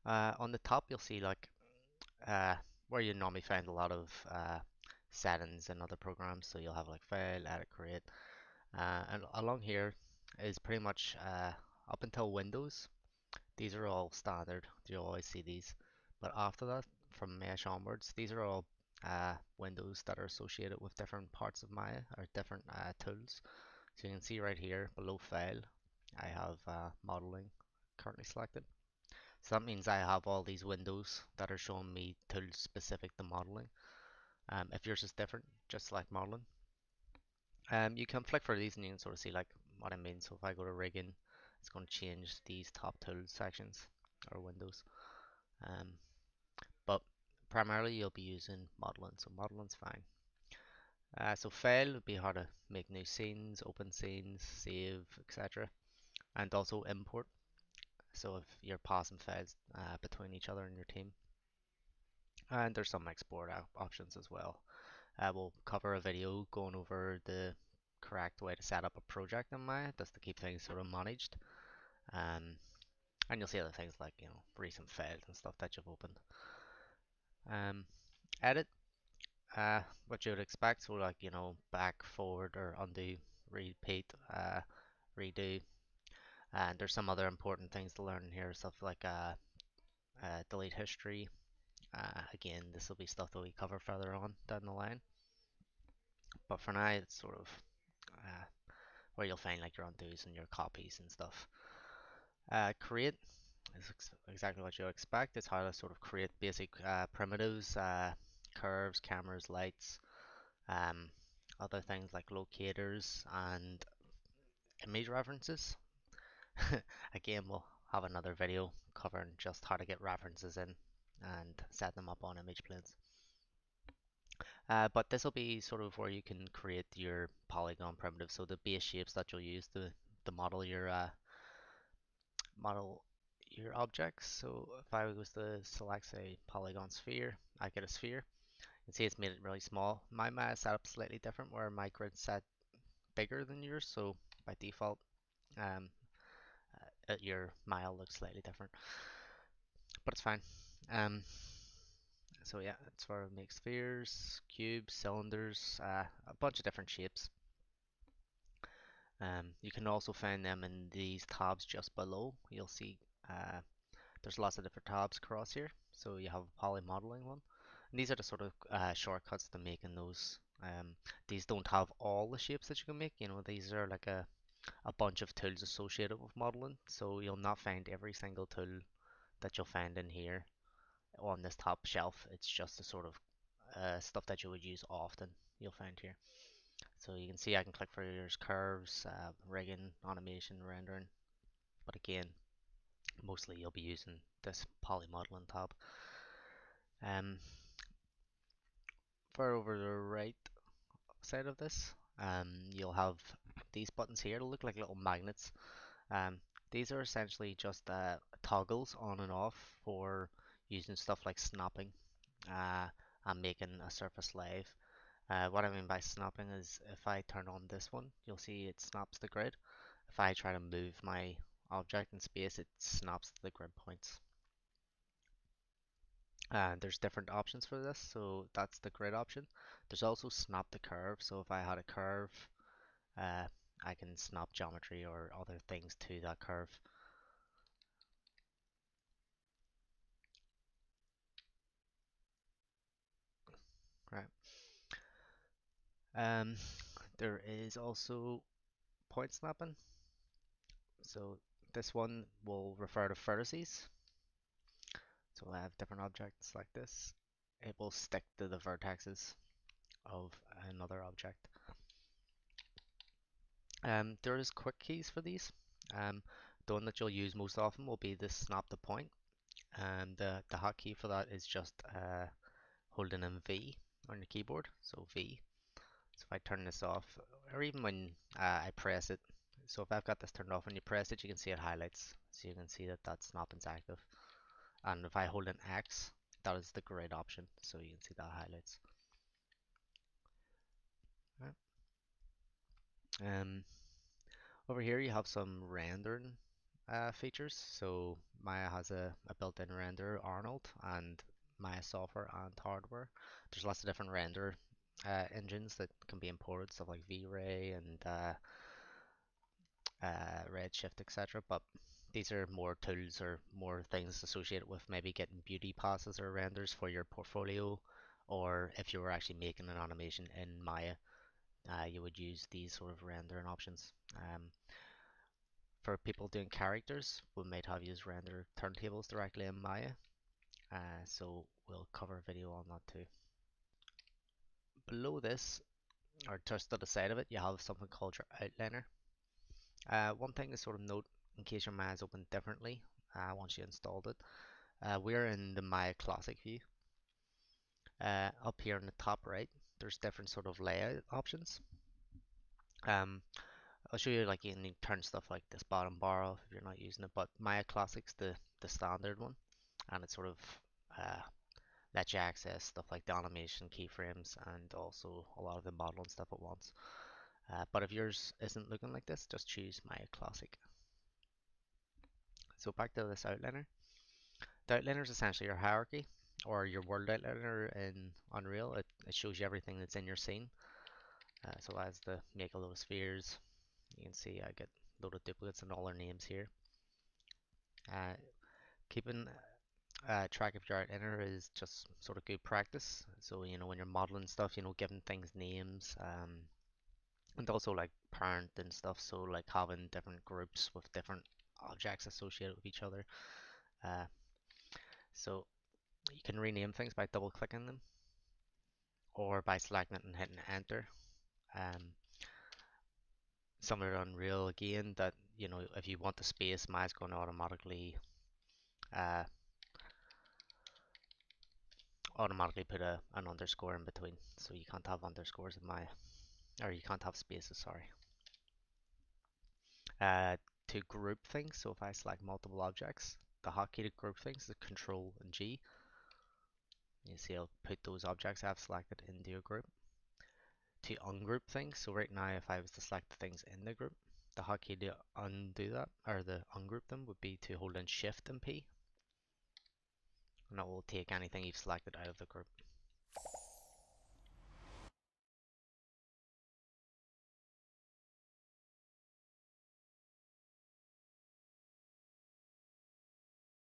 On the top, you'll see like uh, where you normally find a lot of settings in other programs. So you'll have like file, edit, create, and along here is pretty much up until Windows. These are all standard. You'll always see these. But after that, from Mesh onwards, these are all windows that are associated with different parts of Maya or different tools. So you can see right here below File, I have modeling currently selected. So that means I have all these windows that are showing me tools specific to modeling. If yours is different, just select modeling. You can flick for these and you can sort of see like what I mean. So if I go to rigging, it's going to change these top tools sections or windows. Um, but primarily you'll be using modeling, so modeling's fine. So file would be how to make new scenes, open scenes, save, etc. And also import. So if you're passing files between each other in your team. And there's some export options as well. We'll cover a video going over the correct way to set up a project in Maya, just to keep things sort of managed. Um, and you'll see other things like, recent files and stuff that you've opened. Um, Edit, what you would expect, so like, back, forward, or undo, repeat, redo. And there's some other important things to learn here, stuff like delete history. Again, this will be stuff that we cover further on down the line. But for now, it's sort of uh, where you'll find like your undos and your copies and stuff. Create is exactly what you expect. It's how to sort of create basic primitives, curves, cameras, lights, um, other things like locators and image references. Again, we'll have another video covering just how to get references in and set them up on image planes. But this will be sort of where you can create your polygon primitive, so the base shapes that you'll use to model your objects. So if I was to select say polygon sphere, I get a sphere. You can see it's made it really small. My Maya setup slightly different, where my grid set bigger than yours, so by default, um, your Maya looks slightly different, but it's fine. Um, so yeah, it's for make spheres, cubes, cylinders, a bunch of different shapes. You can also find them in these tabs just below. You'll see there's lots of different tabs across here. So you have a poly modeling one. And these are the sort of shortcuts to making those. These don't have all the shapes that you can make. These are like a bunch of tools associated with modeling. So you'll not find every single tool that you'll find in here on this top shelf. It's just the sort of stuff that you would use often you'll find here. So you can see I can click for your curves, rigging, animation, rendering. But again, mostly you'll be using this poly modeling tab. Um, Far over the right side of this, you'll have these buttons here. It'll look like little magnets. Um, these are essentially just toggles on and off for using stuff like snapping uh, and making a surface live. What I mean by snapping is if I turn on this one, you'll see it snaps the grid. If I try to move my object in space, it snaps the grid points. There's different options for this, so that's the grid option. There's also snap the curve, so if I had a curve, uh, I can snap geometry or other things to that curve. Right. Um, there is also point snapping. So this one will refer to vertices. So I have different objects like this. It will stick to the vertexes of another object. There is quick keys for these. The one that you'll use most often will be the snap to point, and the hotkey for that is just holding in V on your keyboard, so V. So if I turn this off, or even when I press it, so if I've got this turned off, when you press it, you can see it highlights, so you can see that that snapping's active. And if I hold an X, that is the grid option, so you can see that highlights. Right. Over here you have some rendering features. So Maya has a built-in render Arnold and Maya software and hardware. There's lots of different render engines that can be imported, stuff like V-Ray and Redshift, etc. But these are more tools or more things associated with maybe getting beauty passes or renders for your portfolio, or if you were actually making an animation in Maya, you would use these sort of rendering options. For people doing characters, we might have used render turntables directly in Maya, so we'll cover a video on that too. Below this, or just to the side of it, you have something called your outliner. One thing to sort of note in case your Maya is opened differently once you installed it, we're in the Maya Classic view. Up here in the top right, there's different sort of layout options. Um, I'll show you like you can turn stuff like this bottom bar off if you're not using it, but Maya Classic's the standard one, and it sort of uh, lets you access stuff like the animation keyframes and also a lot of the modeling stuff at once. But if yours isn't looking like this, just choose Maya Classic. So back to this outliner. The outliner is essentially your hierarchy or your world outliner in Unreal. It shows you everything that's in your scene. So as the make a load of spheres, you can see I get a load of duplicates and all their names here. Uh, Keeping track of your outliner is just sort of good practice. So when you're modeling stuff, giving things names, and also like parent and stuff. So like having different groups with different objects associated with each other. Uh, so you can rename things by double clicking them or by selecting it and hitting enter. Um, Similar to Unreal again, that if you want the space, Maya's going to uh, automatically put an underscore in between, so you can't have underscores in Maya, or you can't have spaces. Sorry. Uh, to group things, so if I select multiple objects, the hotkey to group things is Control and G. You see, I'll put those objects I've selected into a group. To ungroup things, so right now, if I was to select the things in the group, the hotkey to undo that, or the ungroup them, would be to hold in Shift and P, and that will take anything you've selected out of the group.